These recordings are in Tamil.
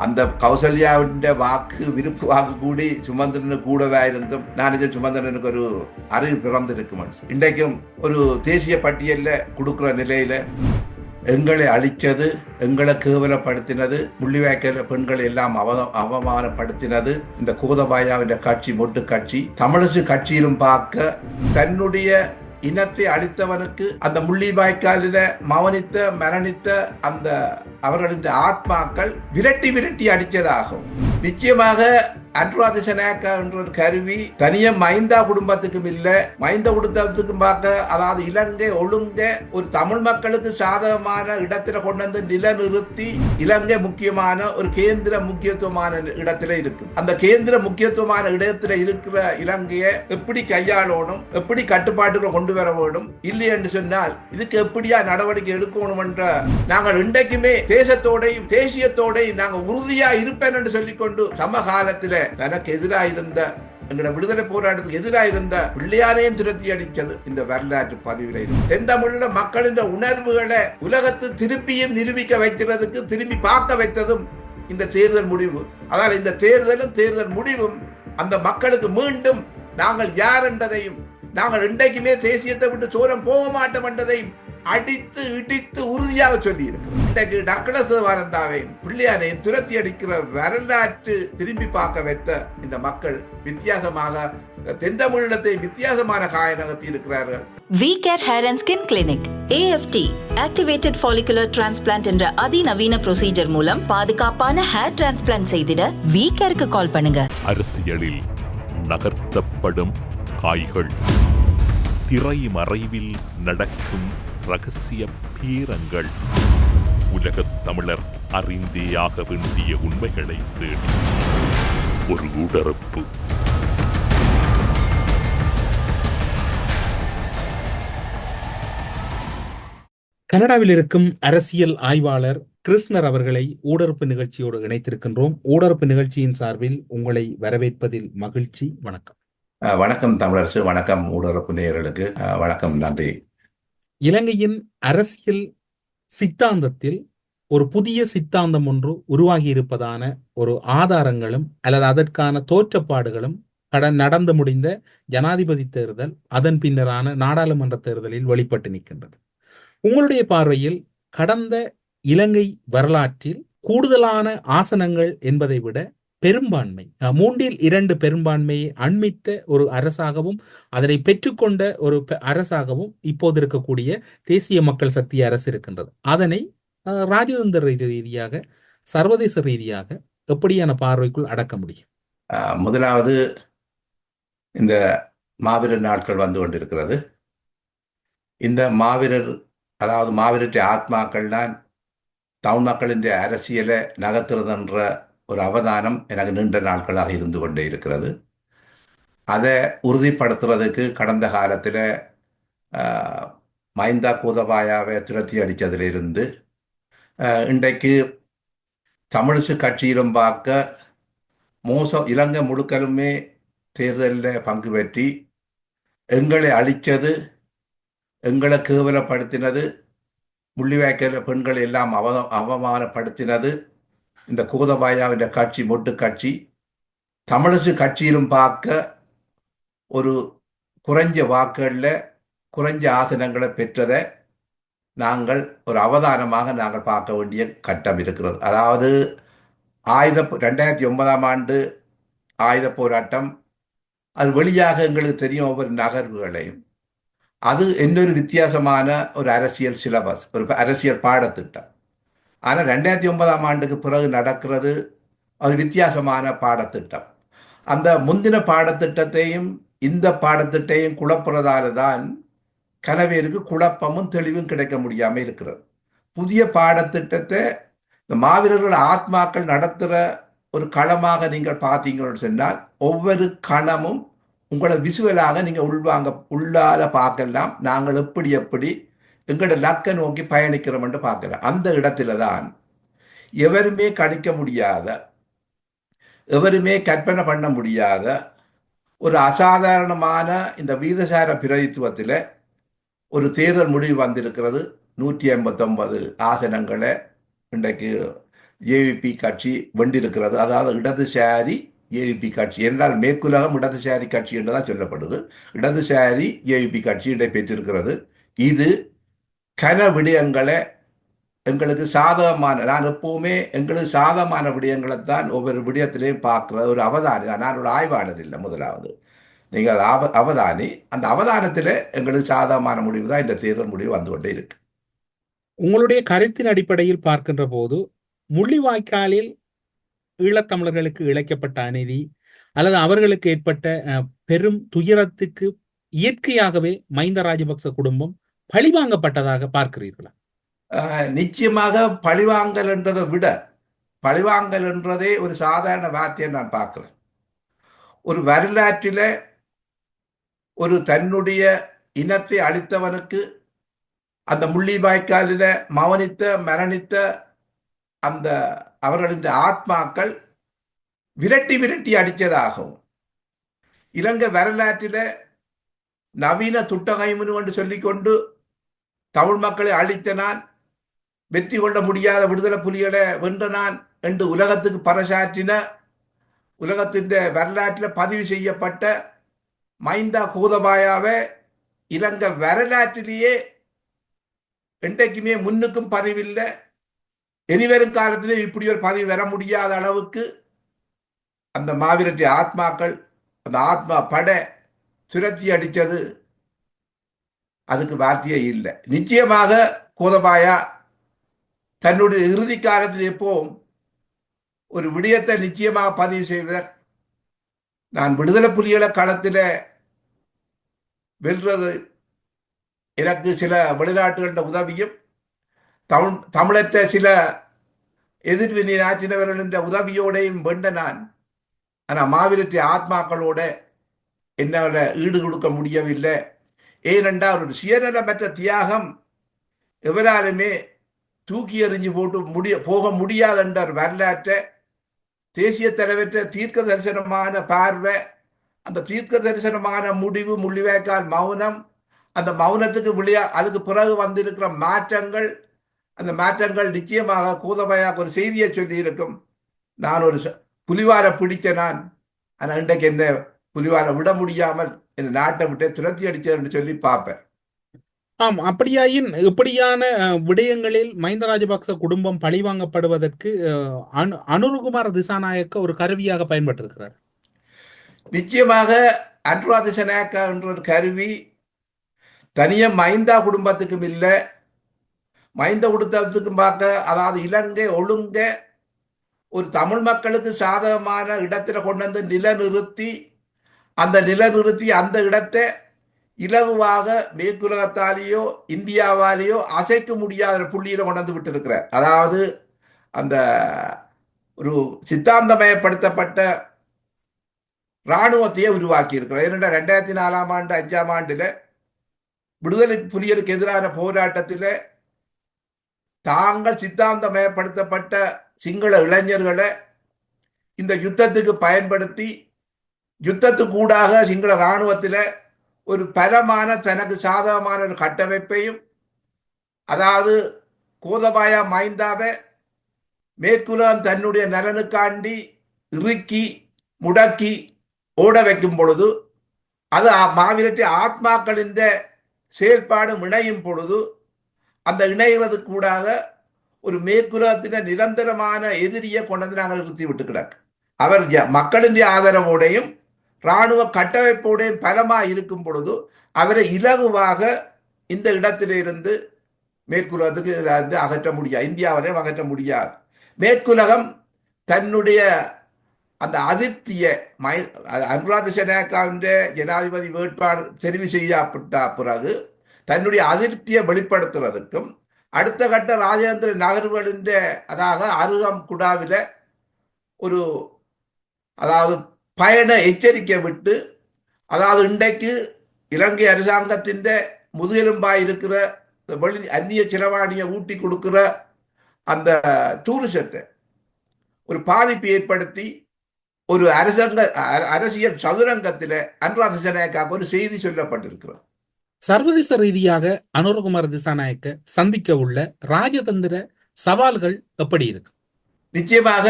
அந்த கௌசல்யாவிൻ്റെ வாக்கு விருப்பு வாக்கு கூடி சுமந்திரனு கூடவே இருந்தும் நான் இது சுமந்திரனுக்கு ஒரு அறிவு பிறந்திருக்கும். இன்றைக்கும் ஒரு தேசிய பட்டியலில் கொடுக்குற நிலையில எங்களை அழித்தது, எங்களை கேவலப்படுத்தினது, முள்ளிவாய்க்கால பெண்களை எல்லாம் அவமானப்படுத்தினது இந்த கோதபாயாவின் கட்சி, மொட்டு கட்சி. தமிழரசு கட்சியிலும் பார்க்க தன்னுடைய இனத்தை அழித்தவனுக்கு அந்த முள்ளிவாய்க்காலில மவனித்த மரணித்த அந்த அவர்களின் ஆத்மாக்கள் விரட்டி விரட்டி அடித்ததாகும். நிச்சயமாக அன்றாதிசனாக்கா என்ற ஒரு கருவி தனிய மைந்தா குடும்பத்துக்கும் இல்லை, மைந்த குடும்பத்துக்கும் பார்க்க, அதாவது இலங்கை ஒழுங்க ஒரு தமிழ் மக்களுக்கு சாதகமான இடத்துல கொண்டு வந்து நிலநிறுத்தி இலங்கை முக்கியமான ஒரு கேந்திர முக்கியத்துவமான இடத்துல இருக்கு. அந்த கேந்திர முக்கியத்துவமான இடத்துல இருக்கிற இலங்கையை எப்படி கையாளணும், எப்படி கட்டுப்பாட்டுகளை கொண்டு வர வேண்டும், இல்லை என்று சொன்னால் இதுக்கு எப்படியா நடவடிக்கை எடுக்கணும் என்ற நாங்கள் இன்றைக்குமே தேசத்தோடையும் தேசியத்தோடையும் நாங்கள் உறுதியா இருப்பேன் என்று சொல்லிக்கொண்டு சமகாலத்தில் தனக்கு எதிராக இருந்த எங்களோட விடுதலை போராட்டத்துக்கு எதிராக இருந்த பிள்ளையாரையும் துரத்தி அடித்தது இந்த வரலாற்று பதிவில். தென் தமிழ மக்களின் உணர்வுகளை உலகத்தில் திருப்பியும் நிரூபிக்க வைக்கிறதுக்கு திரும்பி பார்க்க வைத்ததும் இந்த தேர்தல் முடிவு. அதாவது இந்த தேர்தலும் தேர்தல் முடிவும் அந்த மக்களுக்கு மீண்டும் நாங்கள் யார் என்றதையும், நாங்கள் இன்றைக்குமே தேசியத்தை விட்டு சோரம் போக மாட்டோம் என்றதையும் அடித்து இடித்து உறுதியாக சொல்லி இருக்கிறோம். இன்றைக்கு டக்ளஸ் வாரந்தாவை பிள்ளையாரை துரத்தி அடிக்கிற வரலாற்று திரும்பி பார்க்க வைத்த இந்த மக்கள் வித்தியாசமாக தென்தமிழத்தை வித்தியாசமான காய நகர்த்தி இருக்கிறார்கள். V-Care Hair and Skin Clinic AFT Activated Follicular Transplant என்ற அதிநவீன ப்ரொசீஜர் மூலம் பாதுகாப்பான ஹேர் டிரான்ஸ்பிளான்ட் செய்திட V-Careக்கு கால் பண்ணுங்க. அரசியலில் நகர்த்தப்படும் காய்கள், திரை மறைவில் நடக்கும் ரகசிய பீரங்கள், உலகத் தமிழர் அறிந்தேயாக வேண்டிய உண்மைகளை தேடி ஒரு உடறுப்பு. கனடாவில் இருக்கும் அரசியல் ஆய்வாளர் கிருஷ்ணர் அவர்களை ஊடறுப்பு நிகழ்ச்சியோடு இணைத்திருக்கின்றோம். ஊடறுப்பு நிகழ்ச்சியின் சார்பில் உங்களை வரவேற்பதில் மகிழ்ச்சி. வணக்கம். வணக்கம் தமிழரசு, வணக்கம் ஊடறுப்பு நேயர்களுக்கு வணக்கம், நன்றி. இலங்கையின் அரசியல் சித்தாந்தத்தில் ஒரு புதிய சித்தாந்தம் ஒன்று உருவாகி இருப்பதான ஒரு ஆதாரங்களும் அல்லது அதற்கான தோற்றப்பாடுகளும் நடந்து முடிந்த ஜனாதிபதி தேர்தல், அதன் பின்னரான நாடாளுமன்ற தேர்தலில் வெளிப்பட்டு நிற்கின்றது. உங்களுடைய பார்வையில் கடந்த இலங்கை வரலாற்றில் கூடுதலான ஆசனங்கள் என்பதை விட பெரும்பான்மை, 3/2 பெரும்பான்மையை அண்மித்த ஒரு அரசாகவும் அதனை பெற்றுக்கொண்ட ஒரு அரசாகவும் இப்போது இருக்கக்கூடிய தேசிய மக்கள் சக்தி அரசு இருக்கின்றது. அதனை ராஜதந்திர ரீதியாக சர்வதேச ரீதியாக எப்படியான பார்வைக்குள் அடக்க முடியும்? முதலாவது, இந்த மாவீரர் நாட்கள் வந்து கொண்டிருக்கிறது. இந்த மாவீரர், அதாவது மாவீரற்ற ஆத்மாக்கள் தான் தமிழ் மக்களின் அரசியலை நகர்த்துறதுன்ற ஒரு அவதானம் எனக்கு நீண்ட நாட்களாக இருந்து கொண்டே இருக்கிறது. அதை உறுதிப்படுத்துறதுக்கு கடந்த காலத்தில் மைந்தா கோதபாயாவை துரத்தி அடித்ததிலிருந்து இன்றைக்கு தமிழிசு கட்சியிலும் பார்க்க இலங்கை முழுக்கலுமே தேர்தலில் பங்கு பெற்றி எங்களை அழித்தது, எங்களை கேவலப்படுத்தினது, முள்ளிவாய்க்கால பெண்களை எல்லாம் அவமானப்படுத்தினது இந்த கோதபாயாவின் கட்சி, மொட்டு கட்சி. தமிழரசு கட்சியிலும் பார்க்க ஒரு குறைஞ்ச வாக்குகளில் குறைஞ்ச ஆசனங்களை பெற்றதை நாங்கள் ஒரு அவதானமாக நாங்கள் பார்க்க வேண்டிய கட்டம் இருக்கிறது. அதாவது 2009ஆம் ஆண்டு ஆயுத போராட்டம், அது வெளியாக எங்களுக்கு தெரியும் ஒவ்வொரு நகர்வுகளையும். அது இன்னொரு வித்தியாசமான ஒரு அரசியல் சிலபஸ், ஒரு அரசியல் பாடத்திட்டம். ஆனால் 2009ஆம் ஆண்டுக்கு பிறகு நடக்கிறது ஒரு வித்தியாசமான பாடத்திட்டம். அந்த முந்தின பாடத்திட்டத்தையும் இந்த பாடத்திட்டையும் குழப்புறதால தான் கனவேருக்கு குழப்பமும் தெளிவும் கிடைக்க முடியாமல் இருக்கிறது. புதிய பாடத்திட்டத்தை இந்த மாவீரர்கள் ஆத்மாக்கள் நடத்துகிற ஒரு களமாக நீங்கள் பார்த்தீங்கன்னு சொன்னால் ஒவ்வொரு கணமும் உங்களை விசுவலாக நீங்கள் உள்ளால பார்க்கலாம். நாங்கள் எப்படி எங்களோட லக்கை நோக்கி பயணிக்கிறோம் என்று பார்க்கலாம். அந்த இடத்துல தான் எவருமே கணிக்க முடியாத, எவருமே கற்பனை பண்ண முடியாத ஒரு அசாதாரணமான இந்த வீதசார பிரதித்துவத்தில் ஒரு தேர்தல் முடிவு வந்திருக்கிறது. 159 ஆசனங்களை இன்றைக்கு ஜேவிபி கட்சி வென்றிருக்கிறது. அதாவது இடதுசாரி ஜேவிபி கட்சி என்றால் மேற்குலகம் இடதுசாரி கட்சி என்றுதான் சொல்லப்படுது. இடதுசாரி ஜேவிபி கட்சி இடை பெற்றிருக்கிறது. இது கன விடயங்களை எங்களுக்கு சாதகமான, நான் எப்பவுமே எங்களுக்கு சாதகமான விடயங்களைத்தான் ஒவ்வொரு விடயத்திலையும் பார்க்குற ஒரு அவதானி தான். நான் ஒரு ஆய்வாளர் இல்லை. முதலாவது நீங்கள் அவதானி. அந்த அவதானத்தில் எங்களுக்கு சாதகமான முடிவு தான் இந்த தேர்தல் முடிவு வந்து கொண்டே இருக்கு. உங்களுடைய கருத்தின் அடிப்படையில் பார்க்கின்ற போது முள்ளிவாய்க்காலில் ஈழத்தமிழர்களுக்கு இழைக்கப்பட்ட அநீதி அல்லது அவர்களுக்கு ஏற்பட்ட பெரும் துயரத்துக்கு இயற்கையாகவே மஹிந்த ராஜபக்ச குடும்பம் பழிவாங்கப்பட்டதாக பார்க்கிறீர்களா? நிச்சயமாக பழிவாங்கல் என்றதை விட, பழிவாங்கல் என்றதே ஒரு சாதாரண வார்த்தையை நான் பார்க்கிறேன். ஒரு வரலாற்றில் ஒரு தன்னுடைய இனத்தை அழித்தவனுக்கு அந்த முள்ளிவாய்க்காலில் மரணித்த அந்த அவர்களின் ஆத்மாக்கள் விரட்டி விரட்டி அடித்ததாகவும், இலங்கை வரலாற்றில் நவீன துட்டகைமுனு என்று சொல்லிக்கொண்டு தமிழ் மக்களை அழித்த நான், வெற்றி கொள்ள முடியாத விடுதலை புலிகளை வென்ற நான் என்று உலகத்துக்கு பறைசாற்றின, உலகத்தின் வரலாற்றில் பதிவு செய்யப்பட்ட மைந்தா கோதபாயாவை இலங்கை வரலாற்றிலேயே என்றைக்குமே முன்னுக்கும் பதிவில்லை, இனிவரும் காலத்திலே இப்படி ஒரு பதவி வர முடியாத அளவுக்கு அந்த மாவீரட்டி ஆத்மாக்கள், அந்த ஆத்மா பட சுரத்தி அடித்தது, அதுக்கு வார்த்தையே இல்லை. நிச்சயமாக கோதபாயா தன்னுடைய இறுதி காலத்தில் எப்போவும் ஒரு விடயத்தை நிச்சயமாக பதிவு செய்வதர், நான் விடுதலை புலிகளை களத்தில் வெல்றது எனக்கு சில வெளிநாட்டுகளின் உதவியும் தமிழற்ற சில எதிர்வினை ஆற்றினவர்களின் உதவியோடையும் வென்ற நான். ஆனால் மாவீரட்டி ஆத்மாக்களோட என்னால் ஈடு கொடுக்க முடியவில்லை. ஏனென்றால் ஒரு சுயநலமற்ற தியாகம் எவராலுமே தூக்கி எறிஞ்சு போக முடியாது என்ற வரலாற்றை தேசிய தலைவற்ற தீர்க்க தரிசனமான பார்வை, அந்த தீர்க்க தரிசனமான முடிவு, முள்ளிவாய்க்கால் மௌனம், அந்த மௌனத்துக்கு அதுக்கு பிறகு வந்திருக்கிற மாற்றங்கள், அந்த மாற்றங்கள் நிச்சயமாக கோதபாயாவுக்கு ஒரு செய்தியை சொல்லி இருக்கும். நான் ஒரு புலிவார பிடித்த நான், ஆனால் இன்றைக்கு என்ன புலிவார விட முடியாமல் என் நாட்டை விட்டு துரத்தி அடிச்சேன்னு சொல்லி பார்ப்பேன். ஆம், அப்படியாயின் இப்படியான விடயங்களில் மஹிந்த ராஜபக்ச குடும்பம் பழிவாங்கப்படுவதற்கு அனுருகுமார திசாநாயக்க ஒரு கருவியாக பயன்பட்டிருக்கிறார். நிச்சயமாக அனுரா திசாநாயக்கா என்ற ஒரு கருவி தனிய மஹிந்தா குடும்பத்துக்கும் இல்லை, மஹிந்த குடும்பத்துக்கும் பார்க்க, அதாவது இலங்கை ஒழுங்க ஒரு தமிழ் மக்களுக்கு சாதகமான இடத்துல கொண்டு வந்து நிலநிறுத்தி அந்த இடத்தை இலகுவாக மேற்குலகத்தாலேயோ இந்தியாவாலேயோ அசைக்க முடியாத புள்ளியில கொண்டு வந்து விட்டு இருக்கிறார். அதாவது அந்த ஒரு சித்தாந்தமயப்படுத்தப்பட்ட இராணுவத்தையே உருவாக்கி இருக்கிறார். ஏனென்றால் 2004 ஆண்டு 5ஆம் ஆண்டுல விடுதலை புலிகளுக்கு எதிரான போராட்டத்தில் தாங்கள் சித்தாந்தமயப்படுத்தப்பட்ட சிங்கள இளைஞர்களை இந்த யுத்தத்துக்கு பயன்படுத்தி யுத்தத்துக்கூடாக சிங்கள இராணுவத்தில் ஒரு பலமான தனக்கு சாதகமான ஒரு கட்டமைப்பையும், அதாவது கோதபாயா மஹிந்தாவை மேற்குலகம் தன்னுடைய நலனுக்காண்டி இறுக்கி முடக்கி ஓட வைக்கும் பொழுது, அது மாவீரட்டி ஆத்மாக்களின் செயல்பாடு இணையும் பொழுது, அந்த இணைகிறது கூடாக ஒரு மேற்குலகத்தின நிரந்தரமான எதிரியை கொண்டு நாங்கள் நிறுத்தி விட்டு கிடக்கு. அவர் மக்களின் ஆதரவோடையும் இராணுவ கட்டமைப்போடையும் பலமாக இருக்கும் பொழுது அவரை இலகுவாக இந்த இடத்திலிருந்து மேற்குலகத்துக்கு அகற்ற முடியாது, இந்தியாவிலே அகற்ற முடியாது. மேற்குலகம் தன்னுடைய அந்த அதிருப்தியை அனுரா திசாநாயக்காவின் ஜனாதிபதி வேட்பாளர் தெரிவு செய்யப்பட்ட பிறகு தன்னுடைய அதிருப்தியை வெளிப்படுத்துறதுக்கும், அடுத்த கட்ட ராஜேந்திர நகர்வுகளின் அதாவது அருகம் குடாவில் ஒரு அதாவது பயண எச்சரிக்கை விட்டு, அதாவது இன்றைக்கு இலங்கை அரசாங்கத்தின் முதுகெலும்பாய் இருக்கிற அந்நிய செலவாணியை ஊட்டி கொடுக்கிற அந்த டூரிசத்தை ஒரு பாதிப்பு ஏற்படுத்தி ஒரு அரசியல் சதுரங்கத்தில் அனுரா திசாநாயக்காவுக்கு ஒரு செய்தி சொல்லப்பட்டிருக்கிறது. சர்வதேச ரீதியாக அனுரகுமார திசாநாயக்க சந்திக்க உள்ள ராஜதந்திர சவால்கள் எப்படி இருக்கு? நிச்சயமாக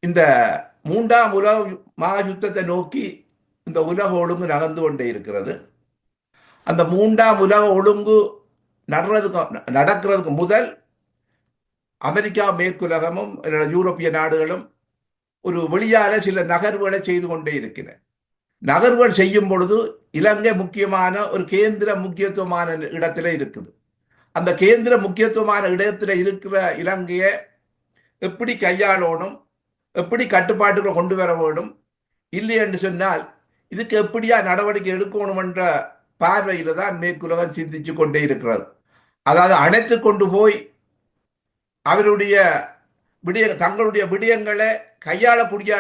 இந்த மூன்றாம் உலக மகாயுத்தத்தை நோக்கி இந்த உலக ஒழுங்கு நகர்ந்து கொண்டே இருக்கிறது. அந்த மூன்றாம் உலக ஒழுங்கு நடக்கிறதுக்கு முதல் அமெரிக்கா மேற்குலகமும் யூரோப்பிய நாடுகளும் ஒரு வெளியால சில நகர்வுகளை செய்து கொண்டே இருக்கிறன. நகர்வுகள் செய்யும் பொழுது இலங்கை முக்கியமான ஒரு கேந்திர முக்கியத்துவமான இடத்துல இருக்குது. அந்த கேந்திர முக்கியத்துவமான இடத்துல இருக்கிற இலங்கையை எப்படி கையாளணும், எப்படி கட்டுப்பாட்டுகளை கொண்டு வர வேண்டும், இல்லை என்று சொன்னால் இதுக்கு எப்படியா நடவடிக்கை எடுக்கணும் என்ற பார்வையில தான் மேற்குலகம் சிந்திச்சு கொண்டே இருக்கிறது. அதாவது அணைத்து கொண்டு போய் அவருடைய தங்களுடைய விடயங்களை கையாளக்கூடிய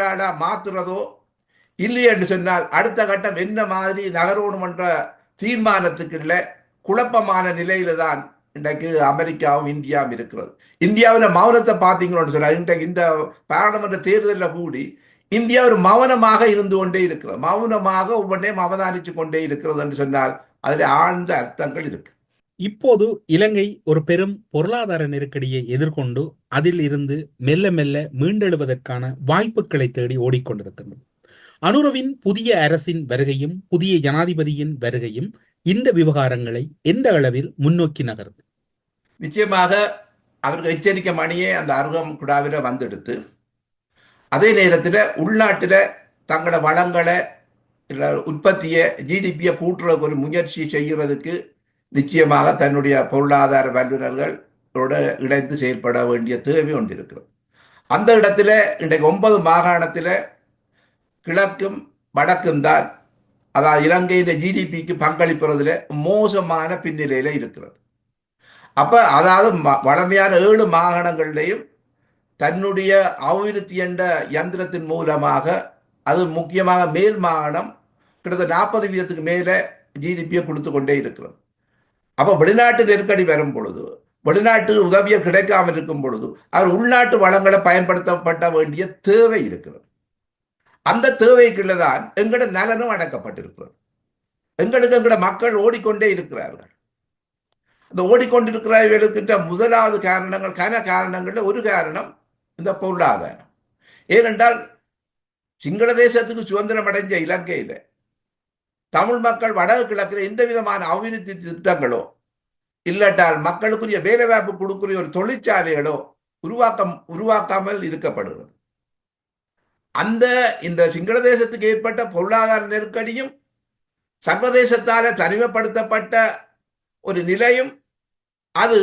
மாத்துறதோ, இல்லை என்று சொன்னால் அடுத்த கட்டம் என்ன மாதிரி நகரணும் என்ற தீர்மானத்துக்கு இல்லை குழப்பமான நிலையில தான் இன்றைக்கு அமெரிக்காவும் இந்தியாவும் இருக்கிறது. இந்தியாவில் மௌனத்தை பார்த்தீங்கன்னு சொன்னால் இன்றைக்கு இந்த பாராளுமன்ற தேர்தலில் கூடி இந்தியா ஒரு மௌனமாக இருந்து கொண்டே இருக்கிறது. மௌனமாக ஒவ்வொன்றையும் அவதானித்து கொண்டே இருக்கிறது என்று சொன்னால் அதில் ஆழ்ந்த அர்த்தங்கள் இருக்கு. இப்போது இலங்கை ஒரு பெரும் பொருளாதார நெருக்கடியை எதிர்கொண்டு அதில் இருந்து மெல்ல மெல்ல மீண்டெழுவதற்கான வாய்ப்புகளை தேடி ஓடிக்கொண்டிருக்கின்றது. அனுரவின் புதிய அரசின் வருகையும் புதிய ஜனாதிபதியின் வருகையும் இந்த விவகாரங்களை எந்த அளவில் முன்னோக்கி நகருது? நிச்சயமாக அவர்கள் எச்சரிக்கை மணியே அந்த அருகம் குடாவில வந்தெடுத்து அதே நேரத்தில் உள்நாட்டில் தங்களோட வளங்களை உற்பத்தியை ஜிடிபியை கூட்டுறதுக்கு ஒரு முயற்சி செய்கிறதுக்கு நிச்சயமாக தன்னுடைய பொருளாதார வல்லுநர்களோட இணைந்து செயல்பட வேண்டிய தேவை ஒன்று இருக்கிறது. அந்த இடத்துல இன்றைக்கு 9 மாகாணத்தில் கிழக்கும் வடக்கும் தான், அதாவது இலங்கையின் ஜிடிபிக்கு பங்களிப்பதில் மோசமான பின்னிலையில் இருக்கிறது. அப்போ அதாவது வளமையான 7 மாகாணங்கள்லையும் தன்னுடைய அபிவிருத்தி என்ற யந்திரத்தின் மூலமாக, அது முக்கியமாக மேல் மாகாணம் கிட்டத்தட்ட 40% மேலே ஜிடிபியை கொடுத்து கொண்டே இருக்கிறது. அப்போ வெளிநாட்டு நெருக்கடி வரும் பொழுது, வெளிநாட்டு உதவியை கிடைக்காமல் இருக்கும் பொழுது அவர் உள்நாட்டு வளங்களை பயன்படுத்தப்பட வேண்டிய தேவை இருக்கிறது. அந்த தேவைக்குள்ளதான் எங்களோட நலனும் அடக்கப்பட்டிருக்கிறது. எங்களோட மக்கள் ஓடிக்கொண்டே இருக்கிறார்கள். இந்த ஓடிக்கொண்டிருக்கிறவர்களுக்கின்ற முதலாவது காரணங்கள், காரணங்கள்ல ஒரு காரணம் இந்த பொருளாதாரம். ஏனென்றால் சிங்கள தேசத்துக்கு சுதந்திரம் அடைஞ்ச இலங்கையில தமிழ் மக்கள் வடக்கு கிழக்கில் எந்த விதமான அபிவிருத்தி திட்டங்களோ இல்லாட்டால் மக்களுக்குரிய வேலைவாய்ப்பு கொடுக்கிற ஒரு தொழிற்சாலைகளோ உருவாக்காமல் இருக்கப்படுகிறது. இந்த சிங்கள தேசத்துக்கு ஏற்பட்ட பொருளாதார நெருக்கடியும் சர்வதேசத்தால தனிமைப்படுத்தப்பட்ட ஒரு நிலையும் அது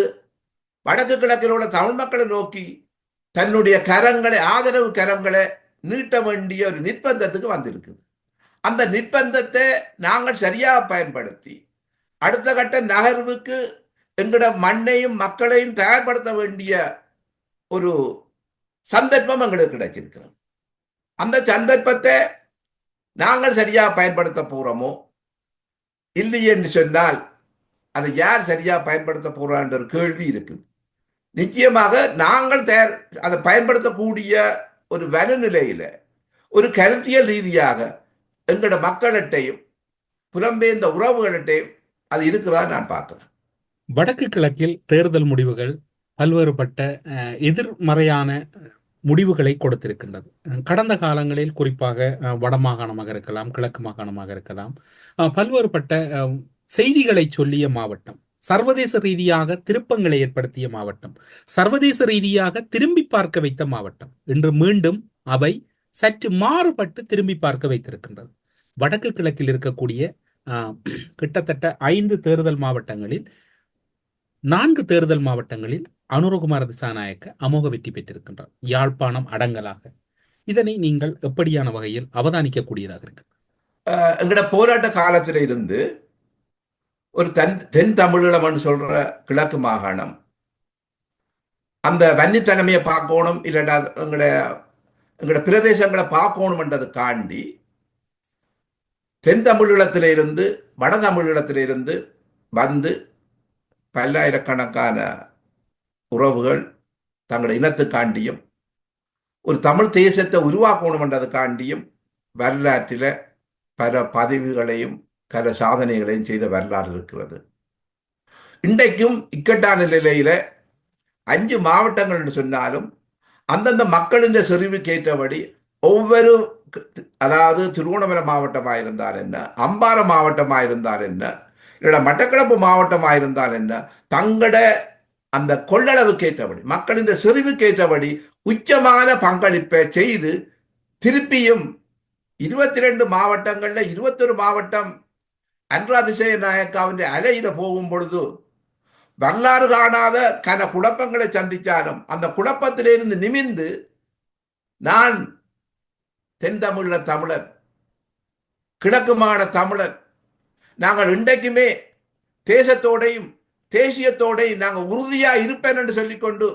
வடக்கு கிழக்கில் உள்ள தமிழ் மக்களை நோக்கி தன்னுடைய ஆதரவு கரங்களை நீட்ட வேண்டிய ஒரு நிர்பந்தத்துக்கு வந்திருக்குது. அந்த நிர்பந்தத்தை நாங்கள் சரியாக பயன்படுத்தி அடுத்த கட்ட நகர்வுக்கு எங்களோட மண்ணையும் மக்களையும் தயார்படுத்த வேண்டிய ஒரு சந்தர்ப்பம் எங்களுக்கு கிடைச்சிருக்கிறோம். அந்த சந்தர்ப்பத்தை நாங்கள் சரியாக பயன்படுத்த போறோமோ இல்லை என்று சொன்னால் அதை யார் சரியாக பயன்படுத்த போறான்ற ஒரு கேள்வி இருக்குது. நிச்சயமாக நாங்கள் அதை பயன்படுத்தக்கூடிய ஒரு வனநிலையில ஒரு கருத்தியல் ரீதியாக எங்களோட மக்களிட்டையும் புலம்பெயர்ந்த உறவுகளிட்டையும் அது இருக்கிறதா நான் பார்க்கிறேன். வடக்கு கிழக்கில் தேர்தல் முடிவுகள் பல்வேறுபட்ட எதிர்மறையான முடிவுகளை கொடுத்திருக்கின்றது. கடந்த காலங்களில் குறிப்பாக வடமாகாணமாக இருக்கலாம், கிழக்கு மாகாணமாக இருக்கலாம், பல்வேறுபட்ட செய்திகளை சொல்லிய மாவட்டம், சர்வதேச ரீதியாக திருப்பங்களை ஏற்படுத்திய மாவட்டம், சர்வதேச ரீதியாக திரும்பி பார்க்க வைத்த மாவட்டம். இன்று மீண்டும் அவை சற்று மாறுபட்டு திரும்பி பார்க்க வைத்திருக்கின்றது. வடக்கு கிழக்கில் இருக்கக்கூடிய கிட்டத்தட்ட 5 தேர்தல் மாவட்டங்களில் 4 தேர்தல் மாவட்டங்களில் அனுரகுமார திசாநாயக்க அமோக வெற்றி பெற்றிருக்கின்றார், யாழ்ப்பாணம் அடங்கலாக. இதனை நீங்கள் எப்படியான வகையில் அவதானிக்கக்கூடியதாக இருக்கு? எங்கட போராட்ட காலத்தில் இருந்து ஒரு தென் தமிழீழம் சொல்ற கிழக்கு மாகாணம் அந்த வன்னித்தன்மையை பார்க்கணும், இல்லைன்னா எங்கட பிரதேசங்களை பார்க்கணும்ன்றதை காண்டி தென் தமிழீழத்திலிருந்து வட தமிழீழத்திலிருந்து வந்து பல்லாயிரக்கணக்கான உறவுகள் தங்களோட இனத்துக்காண்டியும் ஒரு தமிழ் தேசத்தை உருவாக்கணும்ன்றதுக்காண்டியும் வரலாற்றில் பல பதவிகளையும் பல சாதனைகளையும் செய்த வரலாறு இருக்கிறது. இன்றைக்கும் இக்கட்டான நிலையில 5 மாவட்டங்கள் என்று சொன்னாலும் அந்தந்த மக்களின் செறிவுக்கு ஏற்றபடி ஒவ்வொரு, அதாவது திருவண்ணாமலை மாவட்டமாக இருந்தால் என்ன, அம்பாறை மாவட்டமாக இருந்தால் என்ன, இல்லை மட்டக்களப்பு மாவட்டமாக இருந்தால் என்ன, தங்கட அந்த கொள்ளளவுக்கு ஏற்றபடி மக்களின் செறிவுக்கு ஏற்றபடி உச்சமான பங்களிப்பை செய்து திருப்பியும் 22 மாவட்டங்கள்ல 21 மாவட்டம் அன்ரா திசைநாயக்காவின் அலையில போகும் பொழுது வரலாறு காணாத கன குழப்பங்களை சந்தித்தாலும் அந்த குழப்பத்திலிருந்து நிமிந்து நான் தென் தமிழ தமிழர், கிழக்கு மாநில தமிழர், நாங்கள் இன்றைக்குமே தேசத்தோடையும் தேசியத்தோடையும் நாங்கள் உறுதியா இருப்பேன் என்று சொல்லிக்கொண்டு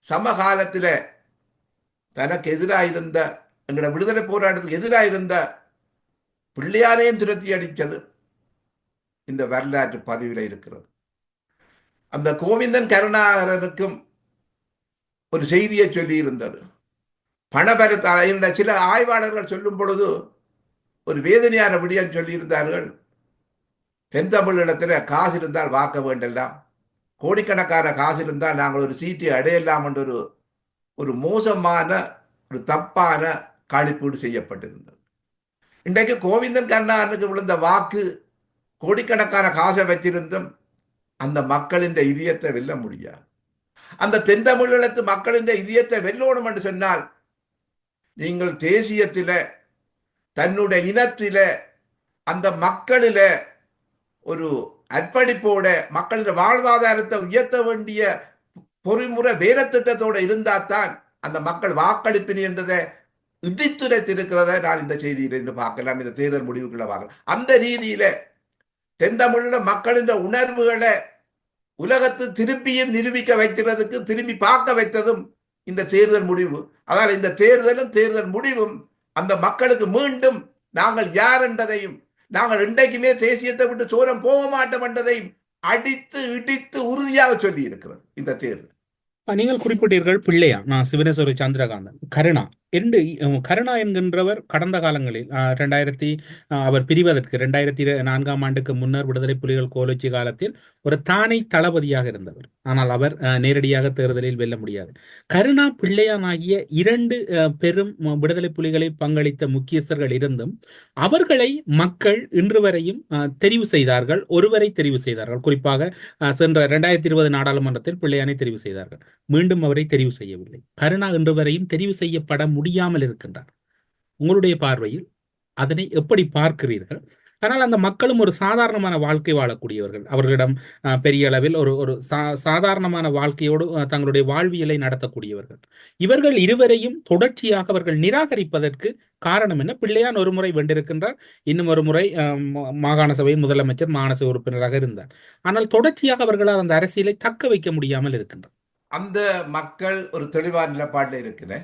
சமகாலத்தில் தனக்கு எதிராக இருந்த எங்களோட விடுதலை போராட்டத்துக்கு எதிராக இருந்த பிள்ளையாரையும் துரத்தி அடித்தது இந்த வரலாற்று பதிவில் இருக்கிறது. அந்த கோவிந்தன் கருணாகரனுக்கும் ஒரு செய்தியை சொல்லி இருந்தது. பணபரத்த சில ஆய்வாளர்கள் சொல்லும் பொழுது ஒரு வேதனையான விடியம் சொல்லியிருந்தார்கள். தென் தமிழிடத்தில் காசு இருந்தால் வாக்க வேண்டலாம், கோடிக்கணக்கான காசு இருந்தால் நாங்கள் ஒரு சீட்டை அடையலாம் என்ற ஒரு மோசமான ஒரு தப்பான காணிப்பீடு செய்யப்பட்டிருந்தது. இன்றைக்கு கோவிந்தன் கருணாகரனுக்கு விழுந்த வாக்கு கோடிக்கணக்கான காசை வச்சிருந்தும் அந்த மக்களின் இதயத்தை வெல்ல முடியாது. அந்த தென் தமிழத்து மக்களின் இதயத்தை வெல்லணும் என்று சொன்னால் நீங்கள் தேசியத்தில, தன்னுடைய இனத்தில, அந்த மக்களில ஒரு அர்ப்பணிப்போட மக்களின் வாழ்வாதாரத்தை உயர்த்த வேண்டிய பொறிமுறை வேலைத்திட்டத்தோடு இருந்தால்தான் அந்த மக்கள் வாக்களிப்பினி என்றதை இடித்துரைத்திருக்கிறத நான் இந்த செய்தியிலிருந்து பார்க்கலாம், இந்த தேர்தல் முடிவுகளை பார்க்கலாம். அந்த ரீதியில தென் தமிழ மக்களின் உணர்வுகளை உலகத்தில் திருப்பியும் நிரூபிக்க வைக்கிறதுக்கு, திரும்பி பார்க்க வைத்ததும் இந்த தேர்தல் முடிவு. அதாவது இந்த தேர்தலும் தேர்தல் முடிவும் அந்த மக்களுக்கு மீண்டும் நாங்கள் யார் என்றதையும், நாங்கள் இன்றைக்குமே தேசியத்தை விட்டு சோரம் போக மாட்டோம் என்றதையும் அடித்து இடித்து உறுதியாக சொல்லி இருக்கிறது இந்த தேர்தல். நீங்கள் குறிப்பிட்டீர்கள் பிள்ளையா, நான் சிவனேஸ்வரி சந்திரகாந்தன், கருணா என்று. கருணா என்கின்றவர் கடந்த காலங்களில் அவர் பிரிவதற்கு 2004ஆம் ஆண்டுக்கு முன்னர் விடுதலை புலிகள் கோலோச்சி காலத்தில் ஒரு தானை தளபதியாக இருந்தவர். ஆனால் அவர் நேரடியாக தேர்தலில் வெல்ல முடியாது. கருணா, பிள்ளையான் ஆகிய 2 பெரும் விடுதலை புலிகளில் பங்களித்த முக்கியஸ்தர்கள் இருந்தும் அவர்களை மக்கள் இன்று வரையும் தெரிவு செய்தார்கள். ஒருவரை தெரிவு செய்தார்கள். குறிப்பாக சென்ற 2020 நாடாளுமன்றத்தில் பிள்ளையானை தெரிவு செய்தார்கள். மீண்டும் அவரை தெரிவு செய்யவில்லை. கருணா இன்று வரையும் தெரிவு செய்யப்பட முடியாமல் இருக்கின்றார். உங்களுடைய பார்வையில் அதனை எப்படி பார்க்கிறீர்கள்? ஆனால் அந்த மக்களும் ஒரு சாதாரணமான வாழ்க்கை வாழக்கூடியவர்கள். அவர்களிடம் பெரிய அளவில் ஒரு சாதாரணமான வாழ்க்கையோடு தங்களுடைய வாழ்வியலை நடத்தக்கூடியவர்கள். இவர்கள் இருவரையும் தொடர்ச்சியாக அவர்கள் நிராகரிப்பதற்கு காரணம் என்ன? பிள்ளையான் ஒரு முறை வென்றிருக்கின்றார், இன்னும் ஒரு முறை மாகாண சபையின் முதலமைச்சர், மாகாண சபை உறுப்பினராக இருந்தார். ஆனால் தொடர்ச்சியாக அவர்களால் அந்த அரசியலை தக்க வைக்க முடியாமல் இருக்கின்றார். அந்த மக்கள் ஒரு தெளிவான நிலைப்பாட்டில் இருக்கிற,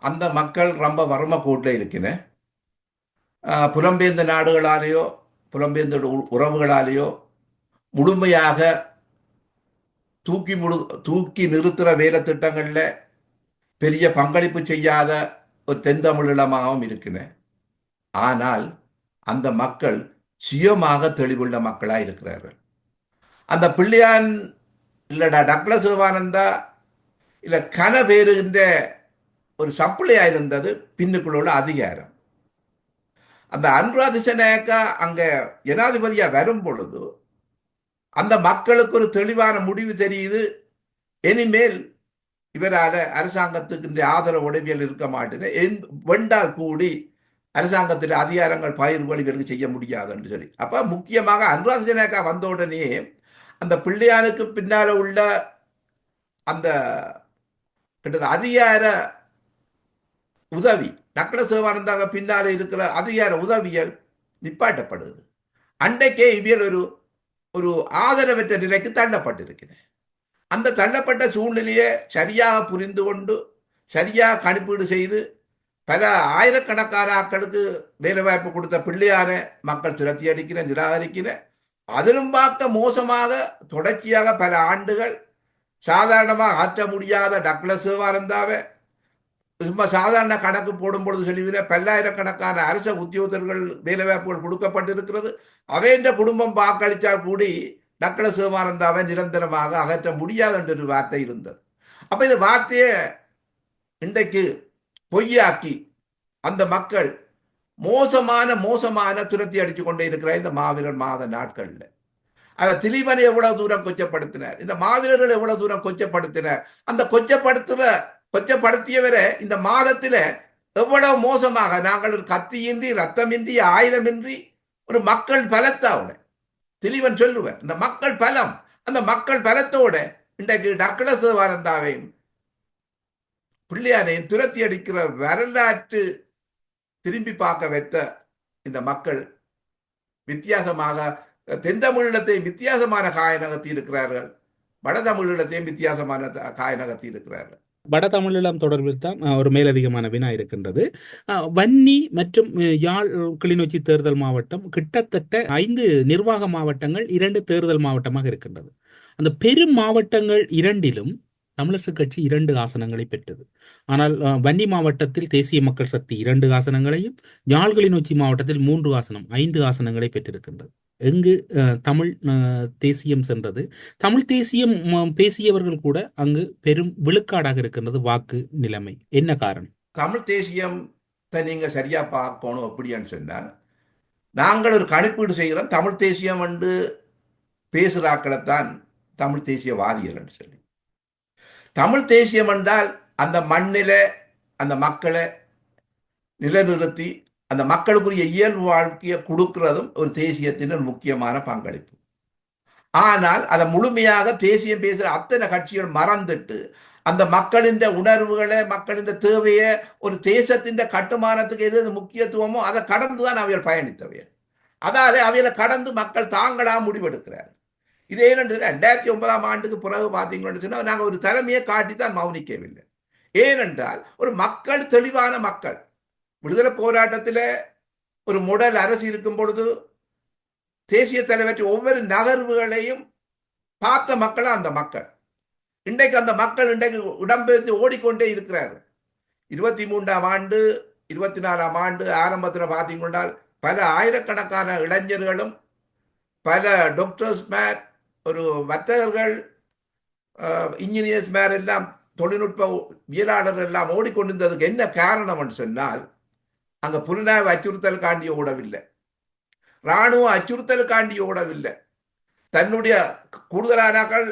அந்த மக்கள் ரொம்ப வறுமை கோட்டில் இருக்கிற, புலம்பெயர்ந்த நாடுகளாலேயோ புலம்பெயர்ந்த உறவுகளாலேயோ முழுமையாக தூக்கி நிறுத்துகிற வேலை திட்டங்களில் பெரிய பங்களிப்பு செய்யாத ஒரு தென் தமிழீழமாகவும் இருக்கிற. ஆனால் அந்த மக்கள் சுயமாக தெளிவுள்ள மக்களாக இருக்கிறார்கள். அந்த பிள்ளையான் இல்லடா டக்ளஸ் சிவானந்தா இல்லை கன பேருகின்ற ஒரு சப்ளையா இருந்தது பின்னுக்குள்ள அதிகாரம். அந்த அன்ரா திசநாயக்கா அங்க ஜனாதிபதியா வரும் பொழுது அந்த மக்களுக்கு ஒரு தெளிவான முடிவு தெரியுது, இனிமேல் இவரால் அரசாங்கத்துக்கு ஆதரவு உடவியல் இருக்க மாட்டேன், வெண்டால் கூடி அரசாங்கத்தில் அதிகாரங்கள் பயிர்வழி இவருக்கு செய்ய முடியாது என்று சொல்லி. அப்ப முக்கியமாக அன்ரா திசநாயக்கா வந்த உடனே அந்த பிள்ளையானுக்கு பின்னால உள்ள அந்த அதிகார உதவி, டக்ளஸ் சிவானந்தாக பின்னால இருக்கிற அதிகார உதவிகள் நிப்பாட்டப்படுது. அன்றைக்கே இவியல் ஒரு ஆதரவற்ற நிலைக்கு தள்ளப்பட்டிருக்கிறேன். அந்த தள்ளப்பட்ட சூழ்நிலையை சரியாக புரிந்து கொண்டு சரியாக கணிப்பீடு செய்து பல ஆயிரக்கணக்கான ஆட்களுக்கு வேலைவாய்ப்பு கொடுத்த பிள்ளையார மக்கள் துரத்தி அடிக்கிற, நிராகரிக்கிற. அதிலும் பார்க்க மோசமாக தொடர்ச்சியாக பல ஆண்டுகள் சாதாரணமாக ஆற்ற முடியாத டக்ளஸ் சிவானந்தாவை சும்மா சாதாரண கணக்கு போடும் பொழுது சொல்லுகிற பல்லாயிரக்கணக்கான அரச உத்தியோகத்தர்கள் வேலைவாய்ப்புகள் கொடுக்கப்பட்டிருக்கிறது. அவைன்ற குடும்பம் வாக்களித்தால் கூடி டக்ளஸ் சிவானந்தாவை நிரந்தரமாக அகற்ற முடியாது என்ற ஒரு வார்த்தை இருந்தது. அப்ப இந்த வார்த்தையை இன்றைக்கு பொய்யாக்கி அந்த மக்கள் மோசமான துரத்தி அடிச்சு கொண்டே இருக்கிற இந்த மாவீரர் மாத நாட்கள்ல அவர் திலீபனை எவ்வளவு தூரம் கொச்சப்படுத்தினார், இந்த மாவீரர்கள் எவ்வளவு தூரம் கொச்சப்படுத்தினார், அந்த கொச்சப்படுத்தியவரை இந்த மாதத்தில எவ்வளவு மோசமாக நாங்கள் ஒரு கத்தியின்றி ரத்தமின்றி ஆயுதமின்றி ஒரு மக்கள் பலத்தோட திலீபன் சொல்லுவார், இந்த மக்கள் பலம், அந்த மக்கள் பலத்தோட இன்றைக்கு டக்ளஸ் தேவானந்தாவையும் பிள்ளையாரையும் துரத்தி அடிக்கிற வரலாற்று திரும்பி பார்க்க வைத்த இந்த மக்கள் வித்தியாசமாக தென் தமிழீழத்தையும் வித்தியாசமான காய நகர்த்தி இருக்கிறார்கள், வட தமிழீழத்தையும் வித்தியாசமான காய நகர்த்தி இருக்கிறார்கள். வட தமிழீழம் தொடர்பில் தான் ஒரு மேலதிகமான வினா இருக்கின்றது. வன்னி மற்றும் யாழ் கிளிநொச்சி தேர்தல் மாவட்டம் கிட்டத்தட்ட 5 நிர்வாக மாவட்டங்கள் 2 தேர்தல் மாவட்டமாக இருக்கின்றது. அந்த பெரும் மாவட்டங்கள் இரண்டிலும் தமிழரசு கட்சி 2 ஆசனங்களை பெற்றது. ஆனால் வன்னி மாவட்டத்தில் தேசிய மக்கள் சக்தி 2 ஆசனங்களையும், யாழ் கிளிநொச்சி மாவட்டத்தில் 3 ஆசனம் 5 ஆசனங்களை பெற்றிருக்கின்றது. எங்கு தமிழ் தேசியம் சென்றது, தமிழ் தேசியம் பேசியவர்கள் கூட அங்கு பெரும் விழுக்காடாக இருக்கின்றது வாக்கு நிலைமை. என்ன காரணம்? தமிழ் தேசியம் நீங்க சரியா பார்க்கணும். அப்படின்னு சொன்னால் நாங்கள் ஒரு கணிப்பீடு செய்கிறோம், தமிழ் தேசியம் என்று பேசுறாக்களைத்தான் தமிழ் தேசியவாதிகள் என்று சொல்லி. தமிழ் தேசியம் என்றால் அந்த மண்ணில அந்த மக்களை நிலைநிறுத்தி அந்த மக்களுக்குரிய இயல்பு வாழ்க்கையை கொடுக்கிறதும் ஒரு தேசியத்தின் ஒரு முக்கியமான பங்களிப்பு. ஆனால் அதை முழுமையாக தேசியம் பேசுகிற அத்தனை கட்சிகள் மறந்துட்டு அந்த மக்களின் உணர்வுகளை, மக்களின் தேவையை, ஒரு தேசத்தின் கட்டுமானத்துக்கு எது முக்கியத்துவமோ அதை கடந்துதான் அவைகள் பயணித்தவையல். அதாவது அவைகளை கடந்து மக்கள் தாங்களா முடிவெடுக்கிறார். இதே 2009ஆம் ஆண்டுக்கு பிறகு பார்த்தீங்கன்னு சொன்னால் நாங்கள் ஒரு தலைமையை காட்டித்தான் மௌனிக்கவில்லை. ஏனென்றால் ஒரு மக்கள் தெளிவான மக்கள் விடுதலை போராட்டத்தில் ஒரு முடல் அரசு இருக்கும் பொழுது தேசிய தலைவர் ஒவ்வொரு நகர்வுகளையும் பார்த்த மக்கள் அந்த மக்கள். இன்றைக்கு அந்த மக்கள் இன்றைக்கு இடம்பெயர்ந்து ஓடிக்கொண்டே இருக்கிறார்கள். 23ஆம் ஆண்டு 24ஆம் ஆண்டு ஆரம்பத்தில் பார்த்தீங்கன்னா பல ஆயிரக்கணக்கான இளைஞர்களும் பல டாக்டர்ஸ் மேர், ஒரு வர்த்தகர்கள், இன்ஜினியர்ஸ் மேர் எல்லாம், தொழில்நுட்ப வியலாளர்கள் எல்லாம் ஓடிக்கொண்டிருந்ததுக்கு என்ன காரணம் சொன்னால் அங்க புலனாய்வு அச்சுறுத்தலுக்காண்டி ஓடவில்லை, இராணுவ அச்சுறுத்தலுக்காண்டி ஓடவில்லை. தன்னுடைய கூடுதலானாக்கள்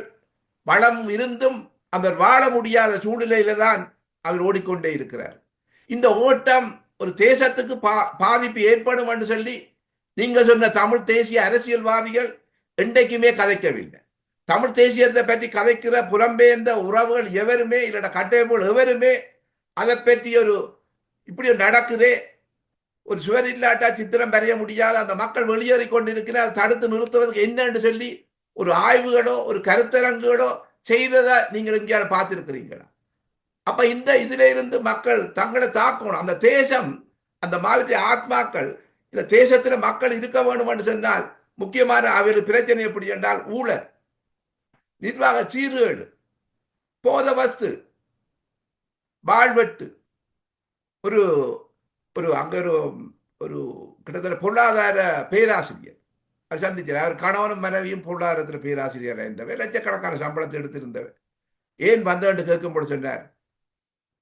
வளம் இருந்தும் அவர் வாழ முடியாத சூழ்நிலையில தான் அவர் ஓடிக்கொண்டே இருக்கிறார். இந்த ஓட்டம் ஒரு தேசத்துக்கு பாதிப்பு ஏற்படும் என்று சொல்லி நீங்க சொன்ன தமிழ் தேசிய அரசியல்வாதிகள் என்றைக்குமே கதைக்கவில்லை. தமிழ் தேசியத்தை பற்றி கதைக்கிற புலம்பெயர்ந்த உறவுகள் எவருமே இல்ல கட்டமைப்புகள் எவருமே அதை பற்றி ஒரு இப்படி நடக்குதே, ஒரு சுவர் இல்லாட்டா சித்திரம் வரைய முடியாத அந்த மக்கள் வெளியேறி கொண்டிருக்கிற அதை தடுத்து நிறுத்துறதுக்கு என்னன்னு சொல்லி ஒரு ஆய்வுகளோ ஒரு கருத்தரங்குகளோ செய்ததை நீங்கள் இங்கே பார்த்திருக்கிறீங்களா? அப்ப இந்த இதுல இருந்து மக்கள் தங்களை தாக்கணும். அந்த தேசம், அந்த மாவட்ட ஆத்மாக்கள், இந்த தேசத்துல மக்கள் இருக்க வேண்டும் என்று சொன்னால் முக்கியமான அவர்கள் பிரச்சனை எப்படி என்றால் ஊழல், நிர்வாக சீர்கேடு, போத வஸ்து, வாழ்வெட்டு. ஒரு ஒரு அங்க ஒரு கிட்டத்தட்ட பொருளாதார பேராசிரியர் அவர் சந்திச்சார். அவர் கணவனும் மனைவியும் பொருளாதாரத்தில் பேராசிரியர் இருந்தவர், லட்சக்கணக்கான சம்பளத்தை எடுத்திருந்தவர். ஏன் வந்தேன்னு கேட்கும்போது சொன்னார்,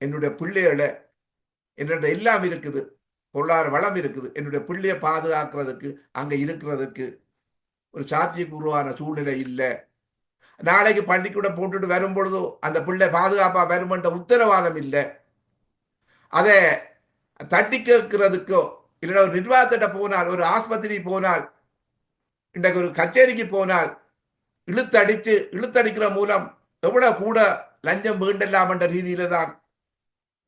என்னுடைய பிள்ளைகளை என்னுடைய எல்லாம் இருக்குது, பொருளாதார வளம் இருக்குது, என்னுடைய பிள்ளையை பாதுகாக்கிறதுக்கு அங்க இருக்கிறதுக்கு ஒரு சாத்தியக்கூறுவான சூழ்நிலை இல்லை. நாளைக்கு பள்ளிக்கூடம் போட்டுட்டு வரும் பொழுதோ அந்த பிள்ளை பாதுகாப்பா வருமென்ற உத்தரவாதம் இல்லை. அதை தட்டி கேட்கிறதுக்கோ இல்லைன்னா ஒரு நிர்வாகத்திட்ட போனால், ஒரு ஆஸ்பத்திரி போனால், இன்றைக்கு ஒரு கச்சேரிக்கு போனால் இழுத்தடிக்கிற மூலம் எவ்வளவு கூட லஞ்சம் வேண்டலாம் என்ற ரீதியில தான்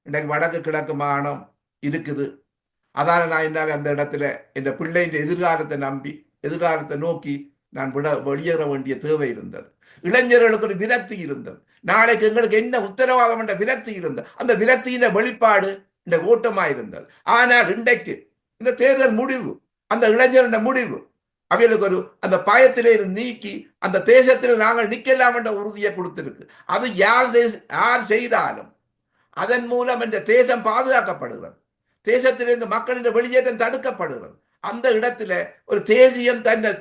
இன்றைக்கு வடக்கு கிழக்கு மாகாணம் இருக்குது. அதால நான் என்னால் அந்த இடத்துல என் பிள்ளையின் எதிர்காலத்தை நம்பி எதிர்காலத்தை நோக்கி நான் வெளியேற வேண்டிய தேவை இருந்தது. இளைஞர்களுக்கு ஒரு விரக்தி இருந்தது. நாளைக்கு எங்களுக்கு என்ன உத்தரவாதம் என்ற விரக்தி இருந்தது. அந்த விரக்தியின் வெளிப்பாடு இந்த ஓட்டமா இருந்தது. ஆனால் இன்றைக்கு இந்த தேர்தல் முடிவு, அந்த இளைஞருடைய முடிவு அவைகளுக்கு ஒரு அந்த பயத்திலே நீக்கி அந்த தேசத்தில் நாங்கள் நிற்கலாம் என்ற உறுதியை கொடுத்திருக்கு. அது யார் செய்தாலும் அதன் மூலம் இந்த தேசம் பாதுகாக்கப்படுகிறது, தேசத்திலிருந்து மக்களின் வெளியேற்றம் தடுக்கப்படுகிறது. அந்த இடத்துல ஒரு தேசியம் தன்னை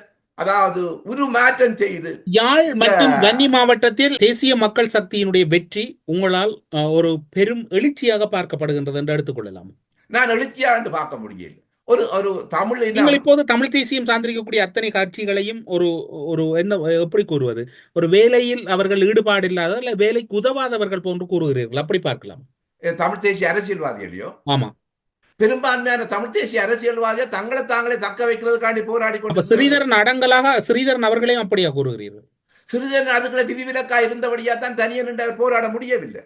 அதாவது உருமாற்றம் செய்து யாழ் இந்த மற்றும் வன்னி மாவட்டத்தில் தேசிய மக்கள் சக்தியினுடைய வெற்றி உங்களால் ஒரு பெரும் எழுச்சியாக பார்க்கப்படுகின்றது என்று எடுத்துக்கொள்ளலாம். நான் எழுச்சியாண்டு பார்க்க முடியல. ஒரு ஒரு தமிழ் நீங்கள் இனம் இப்போது தமிழ் தேசியம் சார்ந்திருக்கக்கூடிய அத்தனை காட்சிகளையும் ஒரு ஒரு என்ன எப்படி கூறுவது, ஒரு வேலையில் அவர்கள் ஈடுபாடு இல்லாத அல்ல வேலைக்கு உதவாதவர்கள் போன்று கூறுகிறீர்கள், அப்படி பார்க்கலாம். தமிழ் தேசிய அரசியல்வாதிகளையோ ஆமா. பெரும்பான்மையான தமிழ் தேசிய அரசியல்வாதிகள் தங்களை தாங்களே தக்க வைக்கிறதுக்காண்டி போராடி அப்ப கொண்டு ஸ்ரீதரன் அடங்கலாக ஸ்ரீதரன் அவர்களையும் அப்படியா கூறுகிறீர்கள்? சிறிதன் அதுக்குள்ள விதிவிலக்கா இருந்தபடியா தான் தனியே நின்று போராட முடியவில்லை.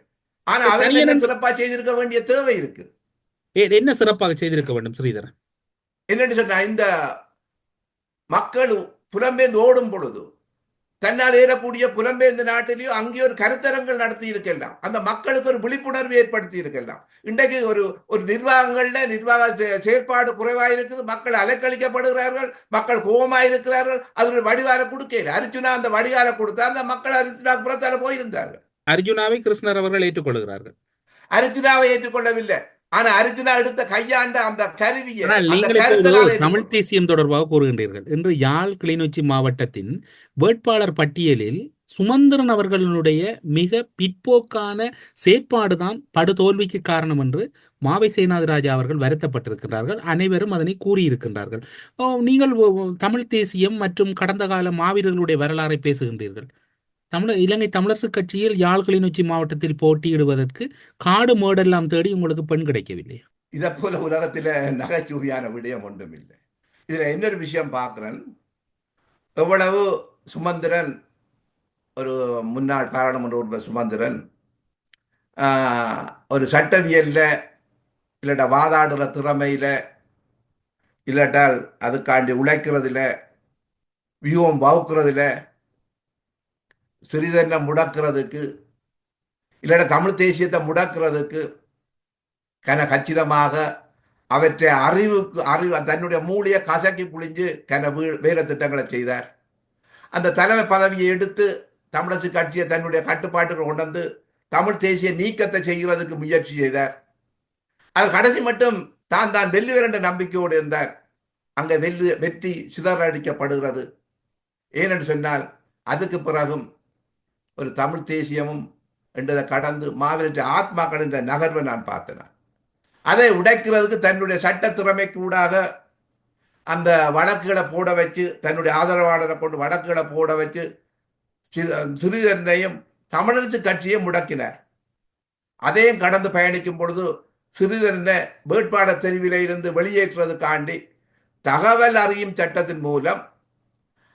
ஆனா அவர்கள் தனியே என்ன சிறப்பா செய்திருக்க வேண்டிய தேவை இருக்கு. என்ன சிறப்பாக செய்திருக்க வேண்டும் ஸ்ரீதரன்? என்னன்னு சொன்னா, இந்த மக்கள் புலம்பெயர்ந்து ஓடும் பொழுது தன்னால் ஏறக்கூடிய புலம்பெயர்ந்த நாட்டிலேயோ அங்கேயோ ஒரு கருத்தரங்கள் நடத்தி இருக்கலாம், அந்த மக்களுக்கு ஒரு விழிப்புணர்வு ஏற்படுத்தி இருக்கலாம். இன்றைக்கு ஒரு ஒரு நிர்வாகங்கள்ல நிர்வாக செயற்பாடு குறைவாக இருக்குது, மக்கள் அலைக்கழிக்கப்படுகிறார்கள், மக்கள் கோபமாயிருக்கிறார்கள். அது ஒரு வடிவார கொடுக்கல. அர்ஜுனா அந்த வடிகால கொடுத்தா அந்த மக்கள் அர்ஜுனா புறத்தால போயிருந்தார்கள். அர்ஜுனாவை கிருஷ்ணர் அவர்கள் ஏற்றுக்கொள்கிறார்கள். அர்ஜுனாவை ஏற்றுக்கொள்ளவில்லை. ஆனா அர்ஜுனா எடுத்த கையாண்ட அந்த கருவியை ஆனால் நீங்கள் இப்போது தமிழ் தேசியம் தொடர்பாக கூறுகின்றீர்கள். இன்று யாழ் கிளிநொச்சி மாவட்டத்தின் வேட்பாளர் பட்டியலில் சுமந்திரன் அவர்களுடைய மிக பிற்போக்கான செயற்பாடுதான் படுதோல்விக்கு காரணம் என்று மாவை சேனாதிராஜா அவர்கள் வருத்தப்பட்டிருக்கிறார்கள். அனைவரும் அதனை கூறியிருக்கின்றார்கள். நீங்கள் தமிழ் தேசியம் மற்றும் கடந்த கால மாவீரர்களுடைய வரலாறை பேசுகின்றீர்கள். இலங்கை தமிழரசு கட்சியில் யாழ் கிளிநொச்சி மாவட்டத்தில் போட்டியிடுவதற்கு காடு மேடெல்லாம் தேடி உங்களுக்கு பெண் கிடைக்கவில்லை. இதை போல உலகத்துல நகைச்சுவையான விடயம் ஒன்றும் இல்லை. இதுல இன்னொரு விஷயம் பார்க்கிறேன். எவ்வளவு சுமந்திரன், ஒரு முன்னாள் பாராளுமன்ற உறுப்பினர் சுமந்திரன் ஒரு சட்டவியல்ல இல்லாட்டா வாதாடுற திறமையில இல்லாட்டால் அதுக்காண்டி உழைக்கிறதுல வியூகம் வகுக்கிறதுல சிறிதென்ன முடக்கிறதுக்கு இல்லாட்ட தமிழ் தேசியத்தை முடக்கிறதுக்கு கச்சிதமாக அவற்றை அறிவு தன்னுடைய மூளையை கசக்கி புழிஞ்சு வேலை திட்டங்களை செய்தார். அந்த தலைமை பதவியை எடுத்து தமிழரசு கட்சியை தன்னுடைய கட்டுப்பாட்டுக்கு கொண்டு வந்து தமிழ் தேசிய நீக்கத்தை செய்கிறதுக்கு முயற்சி செய்தார். அது கடைசி மட்டும் தான் வெல்லுவர் என்ற நம்பிக்கையோடு இருந்தார். அங்கே வெற்றி சிதறடிக்கப்படுகிறது. ஏனென்று சொன்னால் அதுக்கு பிறகும் ஒரு தமிழ் தேசியமும் என்றதை கடந்து மாவீரற்ற ஆத்மாக்கள் என்ற நகர்வை நான் பார்த்தேன். அதை உடைக்கிறதுக்கு தன்னுடைய சட்ட திறமைக்கு ஊடாக அந்த வழக்குகளை போட வச்சு, தன்னுடைய ஆதரவாளரை கொண்டு வழக்குகளை போட வச்சு சிறிதரனையும் தமிழரசு கட்சியை முடக்கினார். அதையும் கடந்து பயணிக்கும் பொழுது சிறிதரனை வேட்பாளர் தெரிவில இருந்து வெளியேற்றுவதற்காண்டி தகவல் அறியும் சட்டத்தின் மூலம்,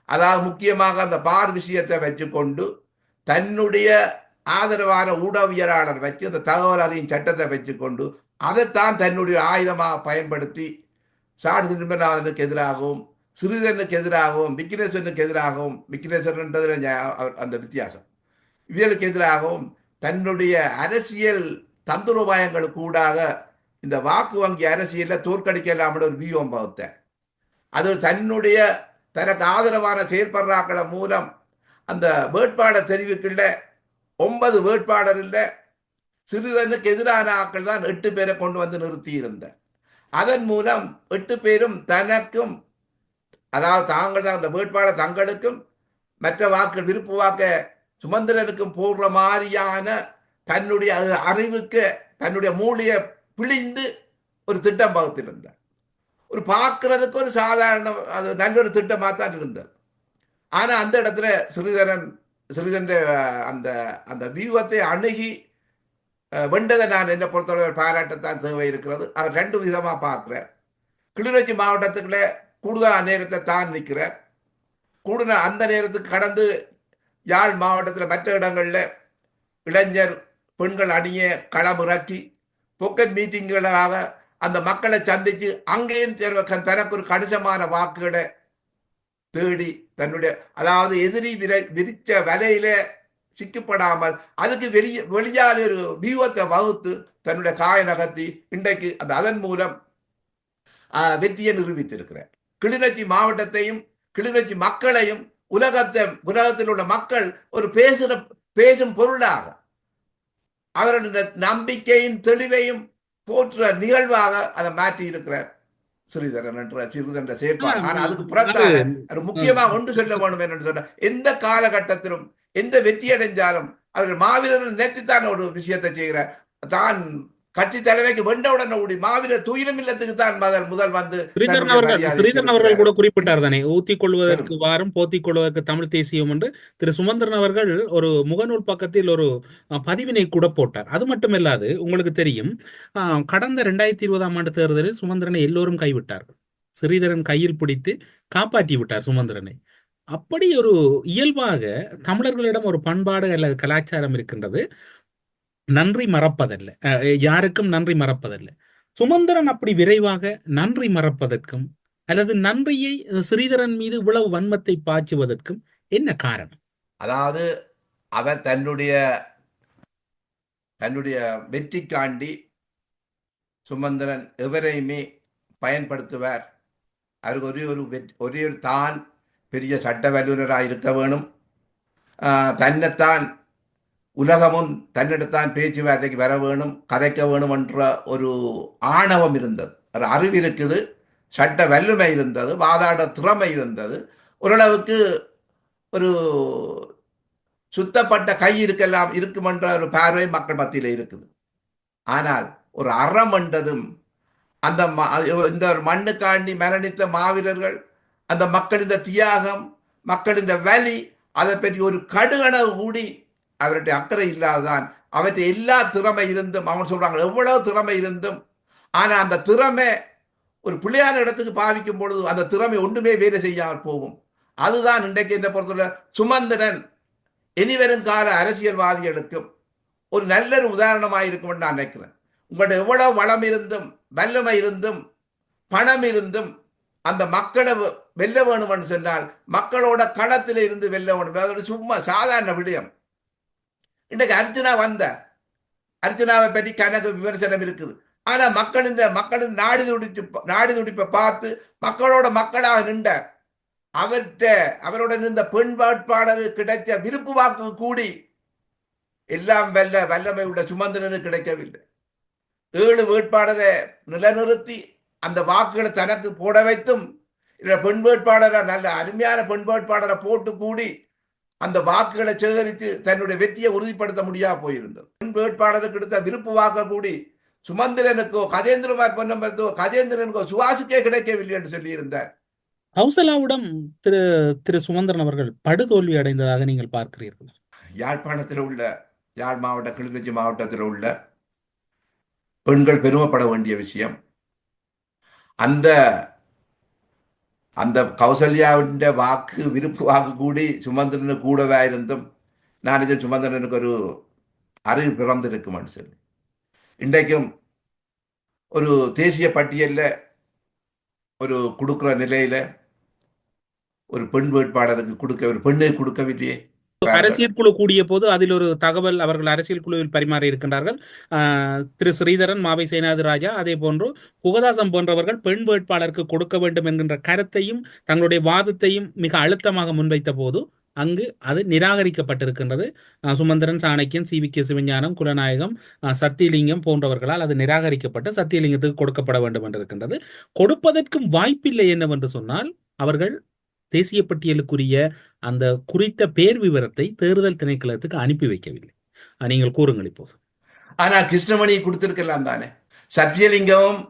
அதாவது முக்கியமாக அந்த பார் விஷயத்தை வச்சுக்கொண்டு தன்னுடைய ஆதரவான ஊடகவியலாளர் வச்சு அந்த தகவல் அறியும் சட்டத்தை வச்சுக்கொண்டு அதைத்தான் தன்னுடைய ஆயுதமாக பயன்படுத்தி சாடு திருமநாதனுக்கு எதிராகவும் சிறிதனுக்கு எதிராகவும் விக்னேஸ்வரனுக்கு எதிராகவும், விக்னேஸ்வரன் அந்த வித்தியாசம், இவர்களுக்கு எதிராகவும் தன்னுடைய அரசியல் தந்திரோபாயங்களுக்கு ஊடாக இந்த வாக்கு வங்கி அரசியலில் தோற்கடிக்கலாமல் ஒரு வியூகம் வகுத்தார். அது தனக்கு ஆதரவான செயற்படுறாக்கள மூலம் அந்த வேட்பாளர் தெரிவிக்குள்ள 9 வேட்பாளர் இல்லை, சிறிதனுக்கு எதிரான ஆக்கள் தான் 8 பேரை கொண்டு வந்து நிறுத்தி இருந்தார். அதன் மூலம் 8 பேரும் தனக்கும், அதாவது தாங்கள் தான் அந்த வேட்பாளர் தங்களுக்கும் மற்ற வாக்கு விருப்பு வாக்க சுமந்திரனுக்கும் போடுற மாதிரியான தன்னுடைய அறிவுக்கு தன்னுடைய மூளையை பிழிந்து ஒரு திட்டம் வகுத்திருந்தார். ஒரு பார்க்கறதுக்கு ஒரு சாதாரண அது நல்லொரு திட்டமாக தான் இருந்தது. ஆனால் அந்த இடத்துல சிறிதன் அந்த அந்த வியூகத்தை அணுகி வெண்டதை நான் என்னை பொறுத்தவரை பாராட்டத்தான் தேவை இருக்கிறது. அவர் 2 விதமாக பார்க்கிறார். கிளிநொச்சி மாவட்டத்துக்குள்ள கூடுதலான நேரத்தை தான் நிற்கிறார். அந்த நேரத்துக்கு கடந்து யாழ் மாவட்டத்தில் மற்ற இடங்களில் இளைஞர் பெண்கள் அணிய களமிறக்கி பொக்கெட் மீட்டிங்களாக அந்த மக்களை சந்தித்து அங்கேயும் தனக்கு ஒரு கணிசமான வாக்குகளை தேடி தன்னுடைய, அதாவது எதிரி விரிச்ச வலையில சிக்கப்படாமல் அதுக்கு வெளியால் ஒரு வியூகத்தை வகுத்து தன்னுடைய காய நகர்த்தி இன்றைக்கு அதன் மூலம் வெற்றியை நிரூபித்திருக்கிறார். கிளிநொச்சி மாவட்டத்தையும் கிளிநொச்சி மக்களையும் உலகத்தில் உள்ள மக்கள் ஒரு பேசும் பொருளாக அவருடைய நம்பிக்கையின் தெளிவையும் போற்ற நிகழ்வாக அதை மாற்றி இருக்கிறார். ஸ்ரீதரன் என்ற சிறிதென்ற செயற்பாடு. ஆனா அதுக்கு அது புறத்தால ஒரு ம், முக்கியமாக ஒன்று சொல்ல வேண்டும் என்று சொன்ன, எந்த காலகட்டத்திலும் எந்த வெற்றி அடைஞ்சாலும் அவர்கள் மாவீரர்கள் நினைத்துத்தான் ஒரு விஷயத்தை செய்கிற தான் கட்சி தலைமைக்கு வெண்டவுடன் ஓடி மாவீரர் துயிலும் இல்லத்துக்கு தான் முதல் வந்து தன்னுடைய மரியாதையை ஸ்ரீதரன் அவர்கள் செலுத்துகிறார். கூட குறிப்பிட்டார் தானே, ஊத்திக் கொள்வதற்கு வாரும் போத்திக் கொள்வதற்கு தமிழ் தேசியம் என்று திரு சுமந்திரன் அவர்கள் ஒரு முகநூல் பக்கத்தில் ஒரு பதிவினை கூட போட்டார். அது மட்டுமல்லாது உங்களுக்கு தெரியும், கடந்த 2020 தேர்தலில் சுமந்திரனை எல்லோரும் கைவிட்டார்கள். ஸ்ரீதரன் கையில் பிடித்து காப்பாற்றி விட்டார் சுமந்திரனை. அப்படி ஒரு இயல்பாக தமிழர்களிடம் ஒரு பண்பாடு அல்லது கலாச்சாரம் இருக்கின்றது, நன்றி மறப்பதல்ல. யாருக்கும் நன்றி மறப்பதல்ல. சுமந்திரன் அப்படி விரைவாக நன்றி மறப்பதற்கும் அல்லது நன்றியை ஸ்ரீதரன் மீது இவ்வளவு வன்மத்தை பாய்ச்சுவதற்கும் என்ன காரணம்? அதாவது அவர் தன்னுடைய வெற்றிக்காண்டி சுமந்திரன் எவரையுமே பயன்படுத்துவார். அவருக்கு ஒரே ஒரு தான் பெரிய சட்ட வல்லுநராக இருக்க வேணும், தன்னைத்தான் உலகமும் தன்னிடத்தான் பேச்சுவார்த்தைக்கு வர வேணும், கதைக்க வேணும் என்ற ஒரு ஆணவம் இருந்தது. ஒரு அறிவு இருக்குது, சட்ட வல்லுமை இருந்தது, வாதாட திறமை இருந்தது, ஓரளவுக்கு ஒரு சுத்தப்பட்ட கை இருக்கலாம் இருக்குமென்ற ஒரு பார்வை மக்கள் மத்தியில் இருக்குது. ஆனால் ஒரு அறம் என்றதும் அந்த இந்த மண்ணுக்காண்டி மரணித்த மாவீரர்கள், அந்த மக்களின் தியாகம், மக்களின் வலி, அதை பற்றி ஒரு கடுகணவு கூடி அவருடைய அக்கறை இல்லாதான். அவற்றை எல்லா திறமை இருந்தும், அவன் சொல்றாங்க எவ்வளவு திறமை இருந்தும், ஆனா அந்த திறமை ஒரு பிள்ளையான இடத்துக்கு பாவிக்கும் பொழுது அந்த திறமை ஒன்றுமே வேலை செய்யாமல் போகும். அதுதான் இன்றைக்கு இந்த பொறுத்தவரை சுமந்திரன் இனிவரும் கால அரசியல்வாதிகளுக்கும் ஒரு நல்ல உதாரணமாக இருக்கும் நான் நினைக்கிறேன். உங்கள்ட்ட எவ்வளவு வளம் இருந்தும் வல்லமை இருந்தும் பணம் இருந்தும் அந்த மக்களை வெல்ல வேணும்னு சொன்னால் மக்களோட களத்தில் இருந்து வெல்ல வேணும். அது சும்மா சாதாரண விடயம். இன்றைக்கு அர்ஜுனாவை பற்றி கணக்கு விமர்சனம் இருக்குது. ஆனா மக்களின் நாடி துடிப்பை பார்த்து மக்களோட மக்களாக நின்றார். அவரோட நின்ற பெண் வேட்பாளர் கிடைச்ச விருப்பு வாக்கு கூடி எல்லாம் வல்லமை உள்ள சுமந்திரனுக்கு கிடைக்கவில்லை. 7 வேட்பாளரை நிலைநிறுத்தி அந்த வாக்குகளை தனக்கு போட வைத்தும் பெண் வேட்பாளரை, நல்ல அருமையான பெண் வேட்பாளரை போட்டு கூடி அந்த வாக்குகளை சேகரித்து தன்னுடைய வெற்றியை உறுதிப்படுத்த முடியாம போயிருந்தது. பெண் வேட்பாளருக்கு எடுத்த விருப்பு வாக்க கூடி சுமந்திரனுக்கோ கஜேந்திரமார் பொன்னம்பலத்தோ கஜேந்திரனுக்கோ சுவாசுக்கே கிடைக்கவில்லை என்று சொல்லியிருந்தார். கௌசலாவிடம் திரு திரு சுமந்திரன் அவர்கள் படுதோல்வி அடைந்ததாக நீங்கள் பார்க்கிறீர்கள்? யாழ்ப்பாணத்தில் உள்ள யாழ் மாவட்ட கிளிநொச்சி மாவட்டத்தில் உள்ள பெண்கள் பெருமைப்பட வேண்டிய விஷயம், அந்த அந்த கௌசல்யாவின் வாக்கு விருப்பு வாக்கு கூடி சுமந்திரனு கூடவே இருந்தும் நான் இது சுமந்திரனுக்கு ஒரு அறிவு பிறந்திருக்குமென்னு சொல்லி இன்றைக்கும் ஒரு தேசிய பட்டியலில் ஒரு கொடுக்குற நிலையில ஒரு பெண் வேட்பாளருக்கு ஒரு பெண்ணை கொடுக்கவில்லையே. அரசியல் குழு கூடிய போது அதில் ஒரு தகவல் அவர்கள் அரசியல் குழுவில் பரிமாறி இருக்கின்றார்கள். திரு ஸ்ரீதரன், மாவை சேனாதி ராஜா, அதே போன்று புகதாசம் போன்றவர்கள் பெண் வேட்பாளருக்கு கொடுக்க வேண்டும் என்கின்ற கருத்தையும் தங்களுடைய வாதத்தையும் மிக அழுத்தமாக முன்வைத்த போது அங்கு அது நிராகரிக்கப்பட்டிருக்கின்றது. சுமந்திரன், சாணக்கியன், CVK சிவஞானம், குலநாயகம், சத்தியலிங்கம் போன்றவர்களால் அது நிராகரிக்கப்பட்டு சத்தியலிங்கத்துக்கு கொடுக்கப்பட வேண்டும் என்று இருக்கின்றது. கொடுப்பதற்கும் வாய்ப்பில்லை என்னவென்று சொன்னால் அவர்கள் தேசிய பட்டியலுக்குரிய அந்த குறித்த பேர் விவரத்தை தேர்தல் திணைக்களத்துக்கு அனுப்பி வைக்கவில்லை. நீங்கள் கூறுங்கள் இப்போது. ஆனா கிருஷ்ணமணி கொடுத்திருக்கலாம் தானே. சத்தியலிங்கமும்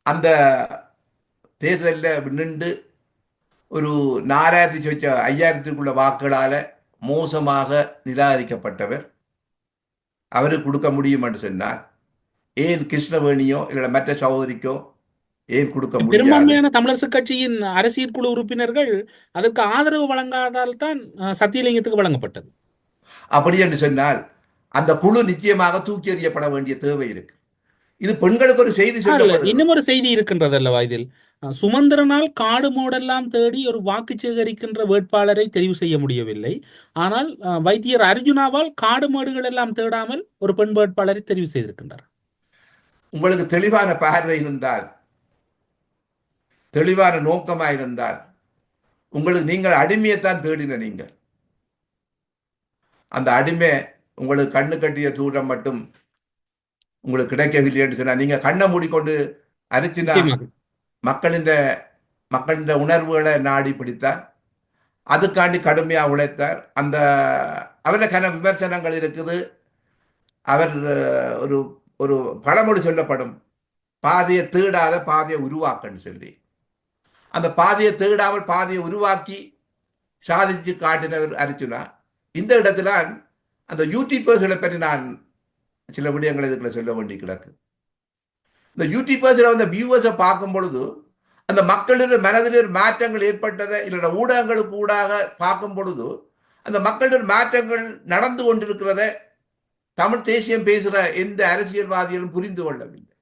அந்த தேர்தலில் நின்று ஒரு 5000க்குள்ள வாக்குகளால மோசமாக நிராகரிக்கப்பட்டவர். அவருக்கு கொடுக்க முடியும் என்று சொன்னால் ஏன் கிருஷ்ணவேணியோ இல்லை மற்ற சகோதரிக்கோ ஏன் கொடுக்க முடியும்? பெரும்பான்மையான தமிழரசு கட்சியின் அரசியல் குழு உறுப்பினர்கள் அதற்கு ஆதரவு வழங்காதால் தான் சத்தியலிங்கத்துக்கு வழங்கப்பட்டது. அப்படி என்று சொன்னால் அந்த குழு நிச்சயமாக தூக்கி எறியப்பட வேண்டிய தேவை இருக்கு. இது பெண்களுக்கு ஒரு செய்தி சொல்லப்படுது. இன்னும் ஒரு செய்தி இருக்கின்றது அல்லவா இதில். சுமந்திரனால் காடு மோடெல்லாம் தேடி ஒரு வாக்கு சேகரிக்கின்ற வேட்பாளரை தெரிவு செய்ய முடியவில்லை. ஆனால் வைத்தியர் அர்ஜுனாவால் காடு மேடுகள் எல்லாம் தேடாமல் ஒரு பெண் வேட்பாளரை தெரிவு செய்திருக்கின்றார். உங்களுக்கு தெளிவான பார்வை இருந்தால், தெளிவான நோக்கமாக இருந்தால், உங்களுக்கு நீங்கள் அடிமையைத்தான் தேடின. நீங்கள் அந்த அடிமை உங்களுக்கு கண்ணு கட்டிய தூரம் மட்டும் உங்களுக்கு கிடைக்கவில்லை என்று சொன்னா நீங்க கண்ணை மூடிக்கொண்டு அரிச்சினா மக்களின் உணர்வுகளை நாடி பிடித்தார். அதுக்காண்டி கடுமையாக உழைத்தார். அவருக்கான விமர்சனங்கள் இருக்குது. அவர் ஒரு ஒரு பழமொழி சொல்லப்படும், பாதையை தேடாத பாதையை உருவாக்கன்னு சொல்லி. அந்த பாதையை தேடாமல் பாதையை உருவாக்கி சாதிச்சு காட்டினவர் அர்ஜுனா. இந்த இடத்துல அந்த யூடியூபர்ஸ்களை பற்றி நான் சில விடயங்களை இதுக்குள்ள சொல்ல வேண்டி கிடக்கு. இந்த யூடியூபர்ஸில் வந்து வியூவர்ஸை பார்க்கும் பொழுது அந்த மக்களுடைய மனதில் மாற்றங்கள் ஏற்பட்டதை இல்லைன்னா ஊடகங்களுக்கு ஊடாக பார்க்கும் பொழுது அந்த மக்களுடைய மாற்றங்கள் நடந்து கொண்டிருக்கிறத தமிழ் தேசியம் பேசுகிற எந்த அரசியல்வாதிகளும் புரிந்து கொள்ளவில்லை.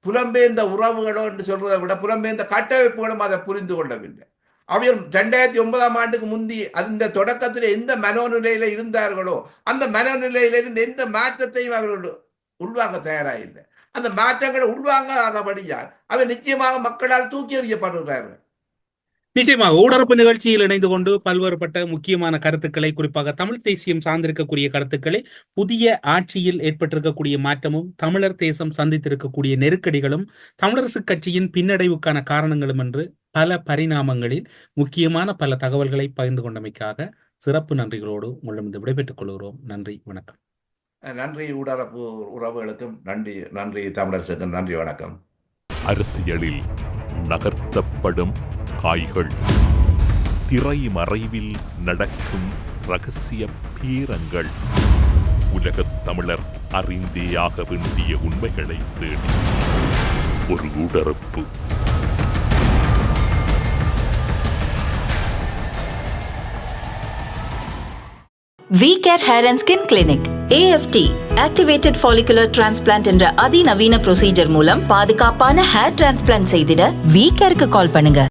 புலம்பெயர்ந்த உறவுகளோ என்று சொல்றதை விட புலம்பெயர்ந்த கட்டமைப்புகளும் அதை புரிந்து கொள்ளவில்லை. அவர்கள் 2009 ஆண்டுக்கு முந்தி அந்த தொடக்கத்தில் எந்த மனோநிலையில இருந்தார்களோ அந்த மனோநிலையிலிருந்து எந்த மாற்றத்தையும் அவர்கள் உள்வாங்க தயாராக அந்த மாற்றங்களை உள்வாங்காதபடியால் அவை நிச்சயமாக மக்களால் தூக்கி எறியப்படுகிறார்கள். நிச்சயமாக ஊடரப்பு நிகழ்ச்சியில் இணைந்து கொண்டு பல்வேறுபட்ட முக்கியமான கருத்துக்களை, குறிப்பாக தமிழ் தேசியம் சார்ந்திருக்கக்கூடிய கருத்துக்களை, புதிய ஆட்சியில் ஏற்பட்டிருக்கக்கூடிய மாற்றமும், தமிழர் தேசம் சந்தித்திருக்கக்கூடிய நெருக்கடிகளும், தமிழரசு கட்சியின் பின்னடைவுக்கான காரணங்களும் என்று பல பரிணாமங்களில் முக்கியமான பல தகவல்களை பகிர்ந்து கொண்டமைக்காக சிறப்பு நன்றிகளோடு உங்களிடம் விடைபெற்றுக் கொள்கிறோம். நன்றி, வணக்கம். நன்றி ஊடரப்பு உறவுகளுக்கும் நன்றி தமிழரசுக்கும் நன்றி, வணக்கம். அரசியலில் நகர்த்தப்படும் காய்கள், திரைமறைவில் நடக்கும் ரகசிய பீரங்கள், உலகத் தமிழர் அறிந்தேயாக வேண்டிய உண்மைகளை தேடி ஒரு ஊடரப்பு. V-Care Hair and Skin Clinic AFT Activated Follicular Transplant என்ற அதிநவீன ப்ரொசீஜர் மூலம் பாதுகாப்பான ஹேர் டிரான்ஸ்பிளான்ட் செய்திட V-Careக்கு கால் பண்ணுங்க.